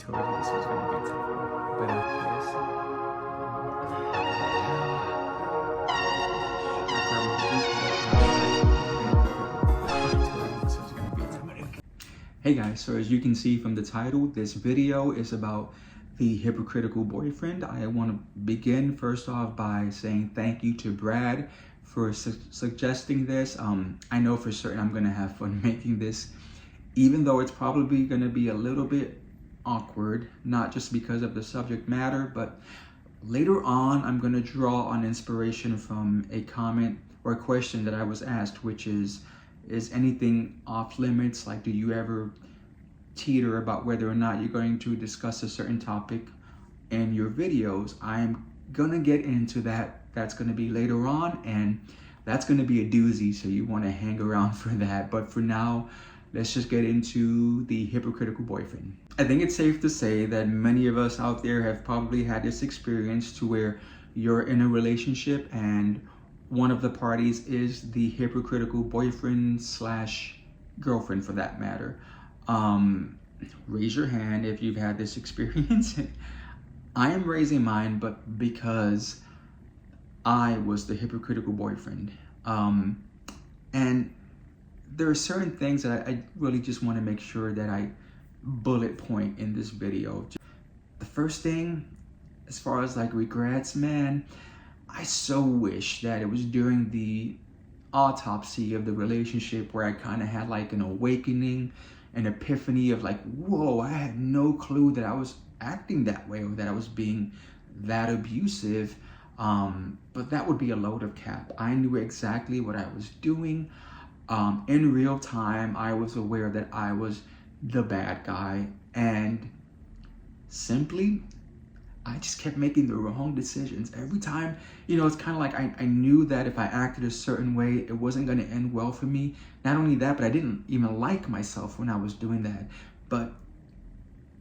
told you this was gonna be tough, but hey guys, so as you can see from the title, this video is about the hypocritical boyfriend. I want to begin first off by saying thank you to Brad for suggesting this. I know for certain I'm gonna have fun making this, even though it's probably gonna be a little bit awkward, not just because of the subject matter, but later on I'm gonna draw on inspiration from a comment or a question that I was asked, which is anything off limits? Like, do you ever teeter about whether or not you're going to discuss a certain topic in your videos? I'm gonna get into that. That's gonna be later on, and that's gonna be a doozy, so you want to hang around for that. But for now, let's just get into the hypocritical boyfriend. I think it's safe to say that many of us out there have probably had this experience to where you're in a relationship and one of the parties is the hypocritical boyfriend slash girlfriend, for that matter. Raise your hand if you've had this experience. I am raising mine, but because I was the hypocritical boyfriend. And there are certain things that I really just want to make sure that I bullet point in this video. The first thing, as far as like regrets, man, I so wish that it was during the autopsy of the relationship where I kind of had like an awakening, an epiphany of like, whoa, I had no clue that I was acting that way or that I was being that abusive. But that would be a load of cap. I knew exactly what I was doing. In real time, I was aware that I was the bad guy, and simply, I just kept making the wrong decisions every time. You know, it's kind of like I knew that if I acted a certain way, it wasn't going to end well for me. Not only that, but I didn't even like myself when I was doing that. But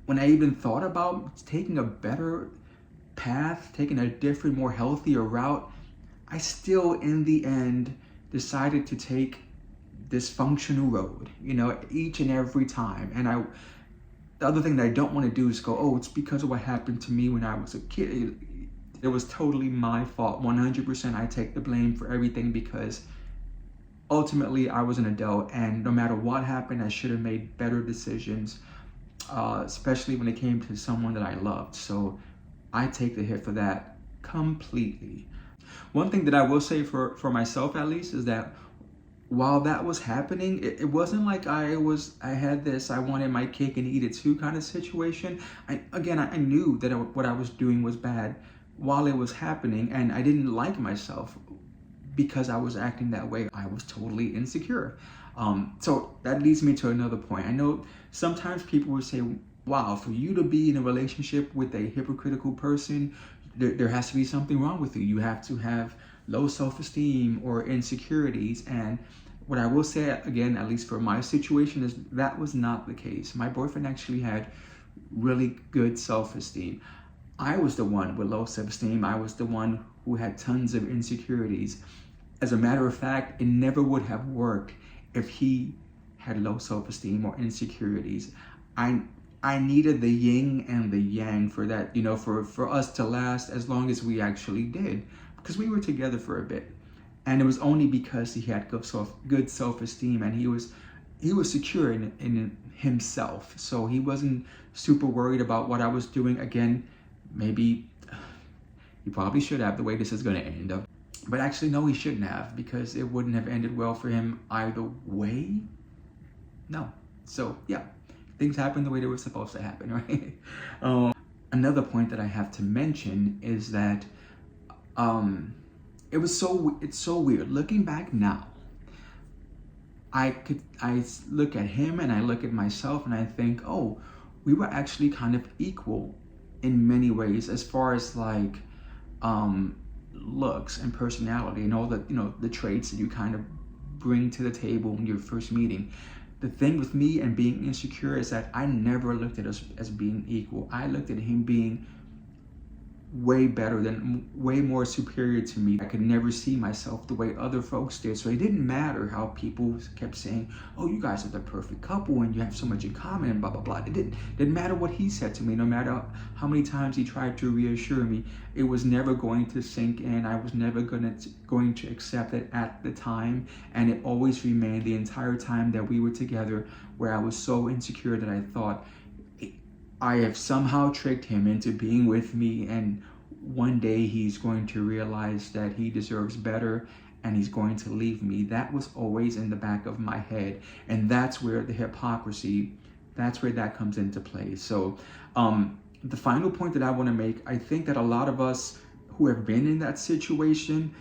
when I even thought about taking a better path, taking a different, more healthier route, I still, in the end, decided to take this functional road, you know, each and every time. And the other thing that I don't want to do is go, oh, it's because of what happened to me when I was a kid. It was totally my fault. 100% I take the blame for everything, because ultimately I was an adult, and no matter what happened, I should have made better decisions, especially when it came to someone that I loved. So I take the hit for that completely. One thing that I will say for myself, at least, is that while that was happening, it wasn't like I had this, I wanted my cake and eat it too kind of situation. I knew that what I was doing was bad while it was happening, and I didn't like myself because I was acting that way. I was totally insecure. So that leads me to another point. I know sometimes people would say, wow, for you to be in a relationship with a hypocritical person, there has to be something wrong with you. You have to have low self-esteem or insecurities. And what I will say, again, at least for my situation, is that was not the case. My boyfriend actually had really good self-esteem. I was the one with low self-esteem. I was the one who had tons of insecurities. As a matter of fact, it never would have worked if he had low self-esteem or insecurities. I needed the yin and the yang for that, you know, for us to last as long as we actually did, because we were together for a bit. And it was only because he had good self-esteem, and he was secure in himself. So he wasn't super worried about what I was doing. Again, maybe he probably should have, the way this is going to end up. But actually, no, he shouldn't have, because it wouldn't have ended well for him either way. No. So yeah, things happen the way they were supposed to happen, right? Another point that I have to mention is that it's so weird. Looking back now, I look at him and I look at myself and I think, oh, we were actually kind of equal in many ways, as far as like looks and personality and all the, you know, the traits that you kind of bring to the table when you're first meeting. The thing with me and being insecure is that I never looked at us as being equal. I looked at him being way better than, way more superior to me. I could never see myself the way other folks did. So it didn't matter how people kept saying, oh, you guys are the perfect couple and you have so much in common and blah, blah, blah. It didn't matter what he said to me, no matter how many times he tried to reassure me. It was never going to sink in. I was never going to accept it at the time. And it always remained the entire time that we were together, where I was so insecure that I thought, I have somehow tricked him into being with me, and one day he's going to realize that he deserves better and he's going to leave me. That was always in the back of my head, and that's where the hypocrisy, that's where that comes into play. So the final point that I want to make, I think that a lot of us who have been in that situation,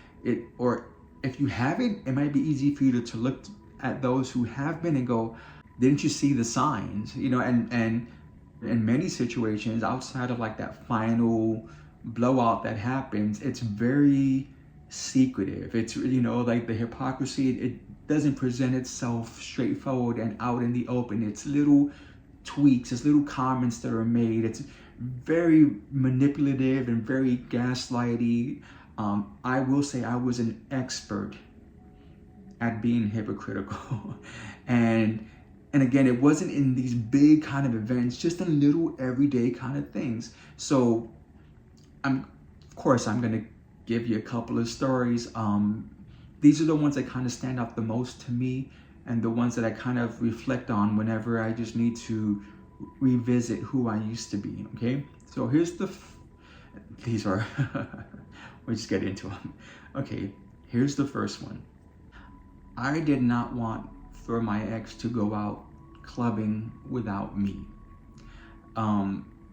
or if you haven't, it might be easy for you to look at those who have been and go, didn't you see the signs? And in many situations, outside of like that final blowout that happens, it's very secretive. It's, like the hypocrisy, it doesn't present itself straightforward and out in the open. It's little tweaks, it's little comments that are made. It's very manipulative and very gaslighty. I will say I was an expert at being hypocritical. And again, it wasn't in these big kind of events, just in little everyday kind of things. So of course, I'm going to give you a couple of stories. These are the ones that kind of stand out the most to me, and the ones that I kind of reflect on whenever I just need to revisit who I used to be. Okay, so these are, we'll just get into them. Okay, here's the first one. I did not want for my ex to go out clubbing without me.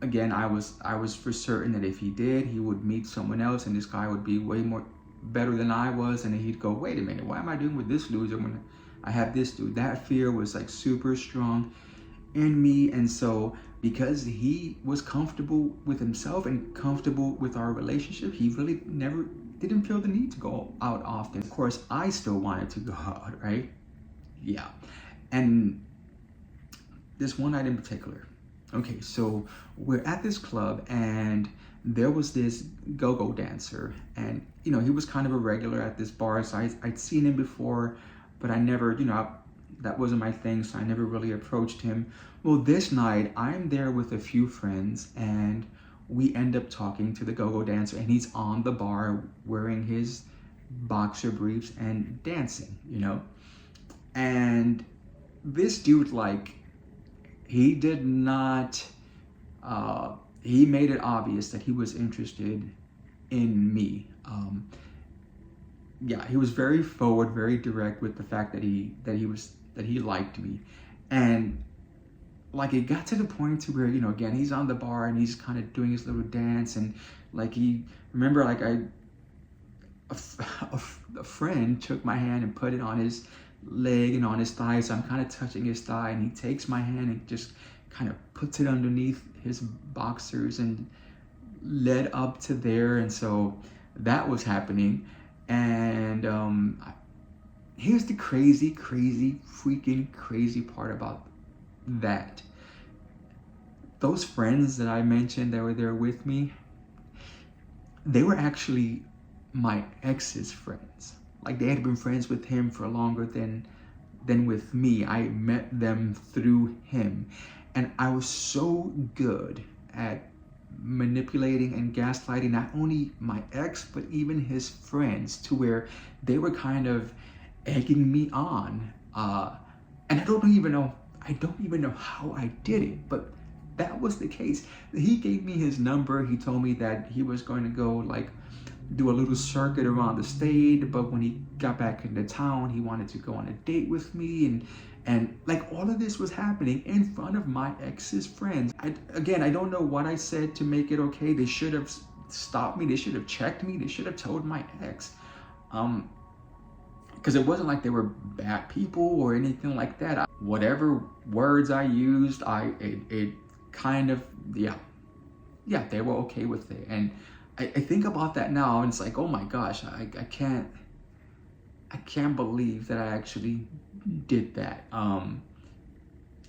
Again, I was for certain that if he did, he would meet someone else, and this guy would be way more better than I was, and then he'd go, wait a minute, why am I doing with this loser when I have this dude? That fear was like super strong in me. And so because he was comfortable with himself and comfortable with our relationship, he really never didn't feel the need to go out often. Of course, I still wanted to go out, right? Yeah. And this one night in particular. Okay, so we're at this club, and there was this go-go dancer, and he was kind of a regular at this bar, so I'd seen him before, but I never, that wasn't my thing, so I never really approached him. Well, this night I'm there with a few friends, and we end up talking to the go-go dancer, and he's on the bar wearing his boxer briefs and dancing, and this dude, he did not, he made it obvious that he was interested in me. He was very forward, very direct with the fact that he liked me. And it got to the point to where, again, he's on the bar and he's kind of doing his little dance, and a friend took my hand and put it on his leg and on his thigh, so I'm kind of touching his thigh, and he takes my hand and just kind of puts it underneath his boxers and led up to there. And so that was happening. And here's the crazy freaking crazy part about that. Those friends that I mentioned that were there with me, they were actually my ex's friends. They had been friends with him for longer than with me. I met them through him. And I was so good at manipulating and gaslighting not only my ex, but even his friends, to where they were kind of egging me on. And I don't even know how I did it, but that was the case. He gave me his number. He told me that he was going to go do a little circuit around the state, but when he got back into town, he wanted to go on a date with me, and all of this was happening in front of my ex's friends. I don't know what I said to make it okay. They should have stopped me. They should have checked me. They should have told my ex, because it wasn't like they were bad people or anything like that. Whatever words I used, it kind of, they were okay with it. And I think about that now, and it's like, oh my gosh, I can't believe that I actually did that. And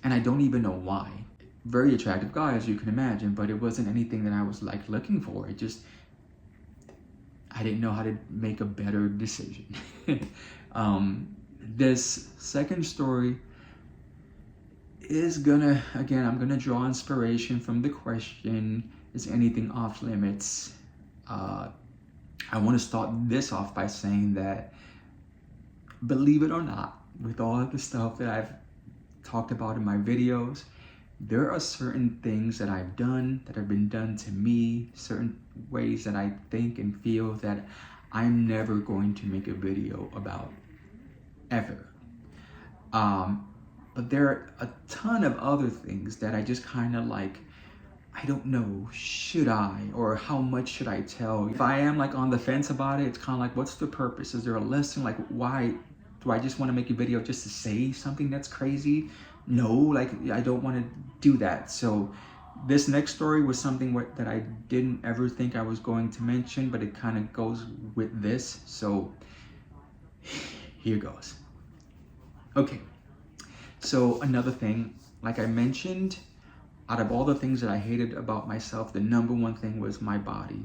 I don't even know why. very attractive guy, as you can imagine, but it wasn't anything that I was like looking for. It just, I didn't know how to make a better decision. This second story is gonna, again, I'm gonna draw inspiration from the question, is anything off limits? I want to start this off by saying that, believe it or not, with all of the stuff that I've talked about in my videos, there are certain things that I've done, that have been done to me, certain ways that I think and feel that I'm never going to make a video about, ever. But there are a ton of other things that I just kind of like, I don't know, should I, or how much should I tell? If I am like on the fence about it, it's kind of like, what's the purpose? Is there a lesson? Like, why do I just want to make a video just to say something that's crazy? No, like, I don't want to do that. So this next story was something that I didn't ever think I was going to mention, but it kind of goes with this. So here goes. Okay, so another thing, like I mentioned, out of all the things that I hated about myself, the number one thing was my body.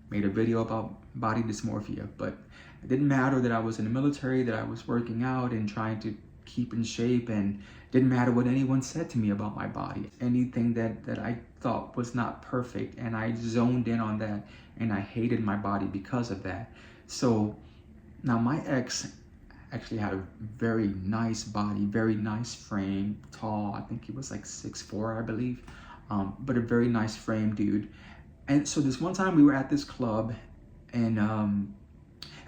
Made a video about body dysmorphia, but it didn't matter that I was in the military, that I was working out and trying to keep in shape, and it didn't matter what anyone said to me about my body. Anything that I thought was not perfect, and I zoned in on that, and I hated my body because of that. So now my ex actually had a very nice body, very nice frame, tall. I think he was like 6'4", I believe, but a very nice frame dude. And so this one time we were at this club, and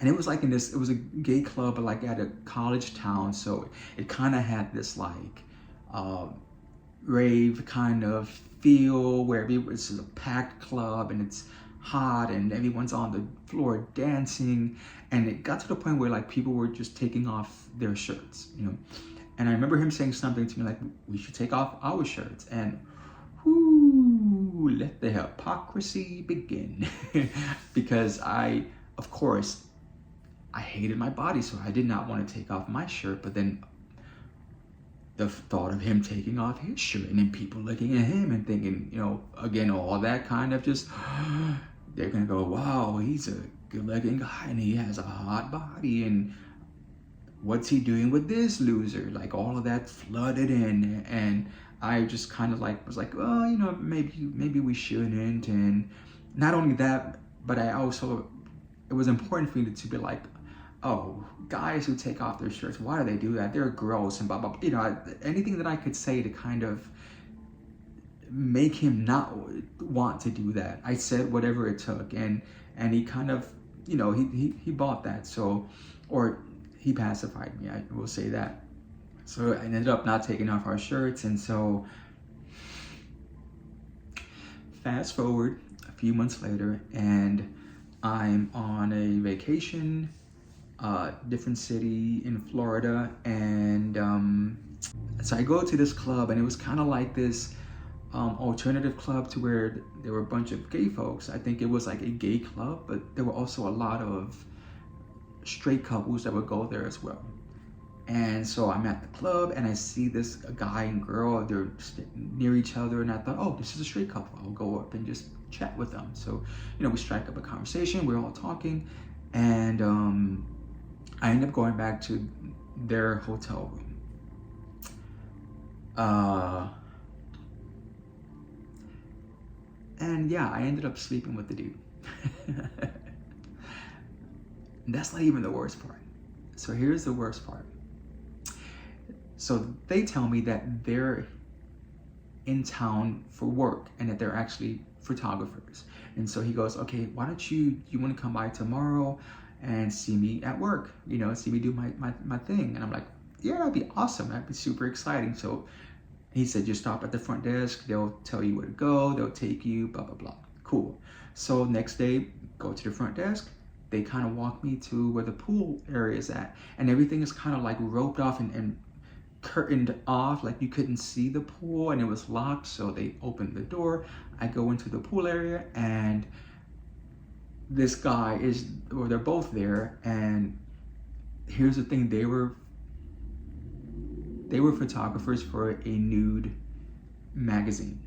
it was like it was a gay club, but like at a college town. So it kind of had this like rave kind of feel where it's a packed club and it's hot and everyone's on the floor dancing, and it got to the point where like people were just taking off their shirts, you know. And I remember him saying something to me like, we should take off our shirts, and whoo, let the hypocrisy begin. Because of course I hated my body, so I did not want to take off my shirt. But then the thought of him taking off his shirt, and then people looking at him and thinking, you know, again, all that kind of just, they're gonna go, wow, he's a good-looking guy and he has a hot body, and what's he doing with this loser? Like, all of that flooded in, and I just kind of like was like, oh, you know, maybe we shouldn't. And not only that, but I also, it was important for me to be like, oh, guys who take off their shirts, why do they do that? They're gross and blah, blah, blah. You know, anything that I could say to kind of make him not want to do that, I said whatever it took, and he kind of, you know, he bought that. So, or he pacified me, I will say that. So I ended up not taking off our shirts. And so fast forward a few months later, and I'm on a vacation, different city in Florida, and so I go to this club, and it was kind of like this alternative club to where there were a bunch of gay folks. I think it was like a gay club, but there were also a lot of straight couples that would go there as well. And so I'm at the club, and I see this guy and girl, they're near each other, and I thought, oh, this is a straight couple. I'll go up and just chat with them. So, you know, we strike up a conversation, we're all talking, and I end up going back to their hotel room. And yeah, I ended up sleeping with the dude. That's not even the worst part. So here's the worst part. So they tell me that they're in town for work, and that they're actually photographers. And so he goes, okay, why don't you want to come by tomorrow and see me at work, you know, see me do my thing. And I'm like, yeah, that'd be awesome. That'd be super exciting. So he said, just stop at the front desk. They'll tell you where to go. They'll take you, blah, blah, blah. Cool. So next day, go to the front desk. They kind of walk me to where the pool area is at. And everything is kind of like roped off and curtained off. Like you couldn't see the pool, and it was locked. So they opened the door. I go into the pool area, and this guy they're both there. And here's the thing, they were photographers for a nude magazine.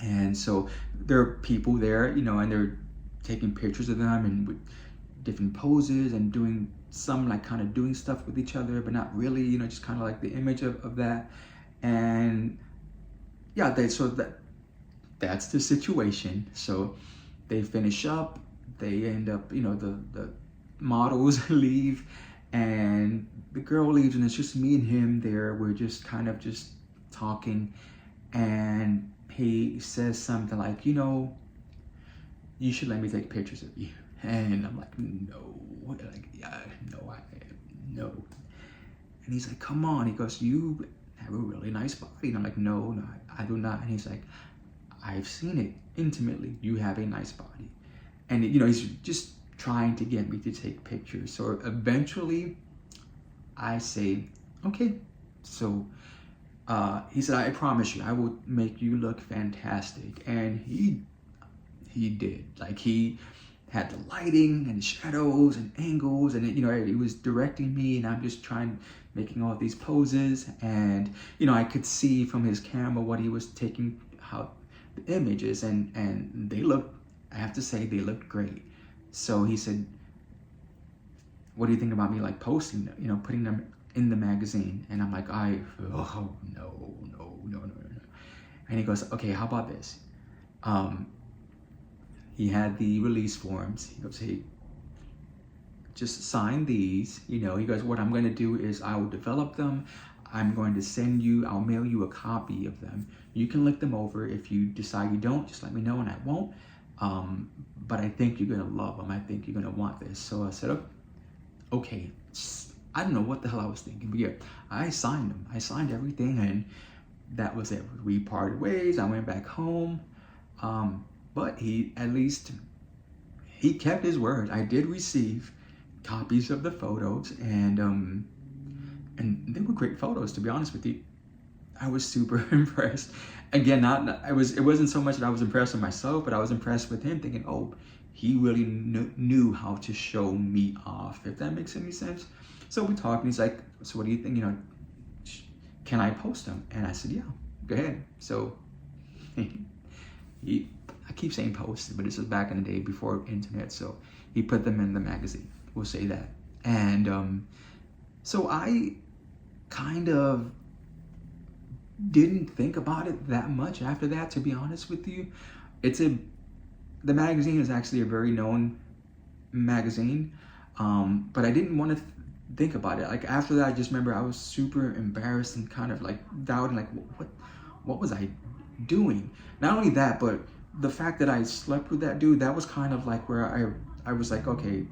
And so there are people there, you know, and they're taking pictures of them and with different poses and doing some like kind of doing stuff with each other, but not really, you know, just kind of like the image of that. And yeah, that's the situation. So they finish up, they end up, you know, the models leave, and the girl leaves, and it's just me and him there. We're just kind of just talking, and he says something like, you know, you should let me take pictures of you. And I'm like, no, like, yeah, no. And he's like, come on. He goes, you have a really nice body. And I'm like, no, I do not. And he's like, I've seen it intimately. You have a nice body. And, you know, he's just trying to get me to take pictures. So eventually I say, okay. So he said, I promise you, I will make you look fantastic. And he did. Like, he had the lighting and shadows and angles, and you know, he was directing me, and I'm just making all these poses, and you know, I could see from his camera what he was taking, how the images, and they looked, I have to say, they looked great. So he said, what do you think about me like posting them, you know, putting them in the magazine? And I'm like, oh no. And he goes, okay, how about this? He had the release forms. He goes, hey, just sign these. You know, he goes, what I'm going to do is I will develop them. I'm going to I'll mail you a copy of them. You can look them over. If you decide you don't, just let me know and I won't. But I think you're going to love them. I think you're going to want this. So I said, okay. I don't know what the hell I was thinking, but yeah, I signed them. I signed everything, and that was it. We parted ways. I went back home. But he kept his word. I did receive copies of the photos, and they were great photos, to be honest with you. I was super impressed. Again, it wasn't so much that I was impressed with myself, but I was impressed with him, thinking, oh, he really knew how to show me off, if that makes any sense. So we talked, and he's like, so what do you think, you know, can I post them? And I said, yeah, go ahead. So I keep saying posted, but this was back in the day before internet, so he put them in the magazine, we'll say that. And so I kind of didn't think about it that much after that, to be honest with you. The magazine is actually a very known magazine, but I didn't want to think about it. Like, after that, I just remember I was super embarrassed and kind of like doubting, like, what was I doing? Not only that, but the fact that I slept with that dude, that was kind of like where I was like, okay,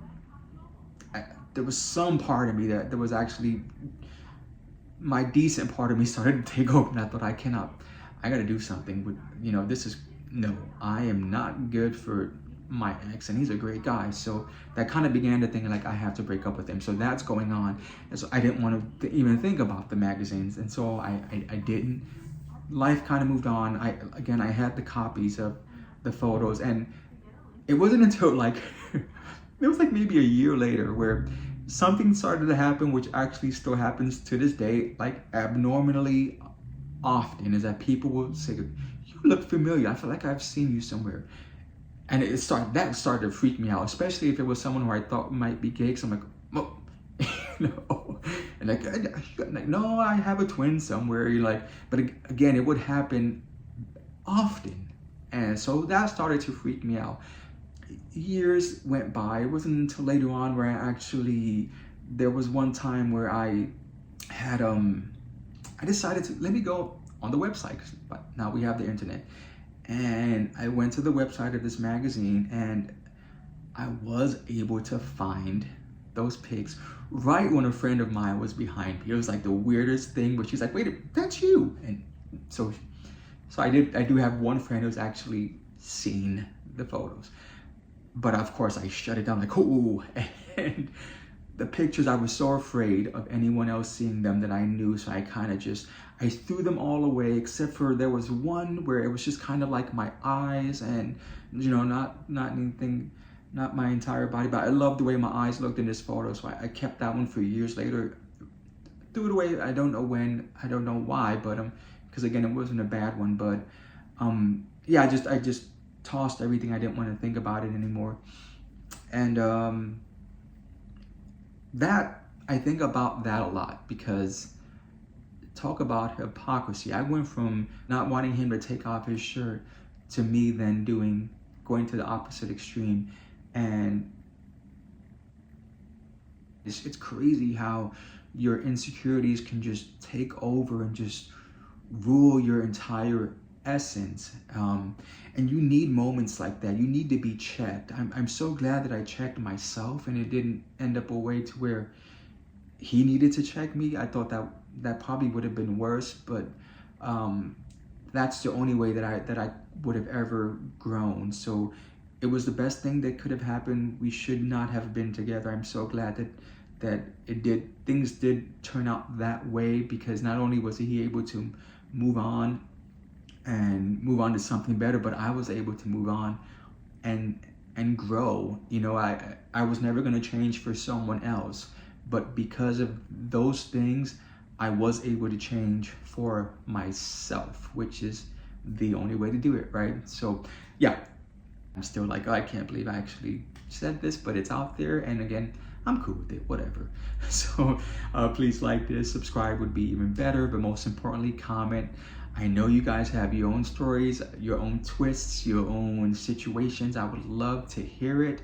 there was some part of me that was actually, my decent part of me started to take over, and I thought, I gotta do something with, you know, I am not good for my ex, and he's a great guy. So that kind of began to think, like, I have to break up with him. So that's going on. And so I didn't want to even think about the magazines. And so I didn't. Life kind of moved on. I had the copies of the photos, and it wasn't until like it was like maybe a year later where something started to happen, which actually still happens to this day, like abnormally often, is that people will say, you look familiar, I feel like I've seen you somewhere. And that started to freak me out, especially if it was someone who I thought might be gay. So I'm like, well, no. And like, no, I have a twin somewhere. You're like, but again, it would happen often. And so that started to freak me out. Years went by. It wasn't until later on where there was one time where I had, I decided to, let me go on the website, but now we have the internet. And I went to the website of this magazine, and I was able to find those pics right when a friend of mine was behind me. It was like the weirdest thing, but she's like, wait, that's you. And so I do have one friend who's actually seen the photos. But of course I shut it down, like, oh, and the pictures, I was so afraid of anyone else seeing them that I knew, so I kind of I threw them all away, except for there was one where it was just kind of like my eyes, and, you know, not anything, not my entire body, but I loved the way my eyes looked in this photo, so I kept that one for years later. Threw it away, I don't know when, I don't know why, but because again, it wasn't a bad one, but yeah, I just tossed everything. I didn't want to think about it anymore. And that, I think about that a lot, because talk about hypocrisy. I went from not wanting him to take off his shirt to me then going to the opposite extreme. And it's crazy how your insecurities can just take over and just rule your entire essence. And you need moments like that. You need to be checked. I'm so glad that I checked myself and it didn't end up a way to where he needed to check me. I thought that probably would have been worse, but that's the only way that I would have ever grown. So it was the best thing that could have happened. We should not have been together. I'm so glad that things did turn out that way, because not only was he able to move on to something better, but I was able to move on and grow. You know, I was never going to change for someone else, but because of those things, I was able to change for myself, which is the only way to do it, right? So yeah, I'm still like, oh, I can't believe I actually said this, but it's out there. And again, I'm cool with it, whatever. So please like this, subscribe would be even better, but most importantly, comment. I know you guys have your own stories, your own twists, your own situations. I would love to hear it.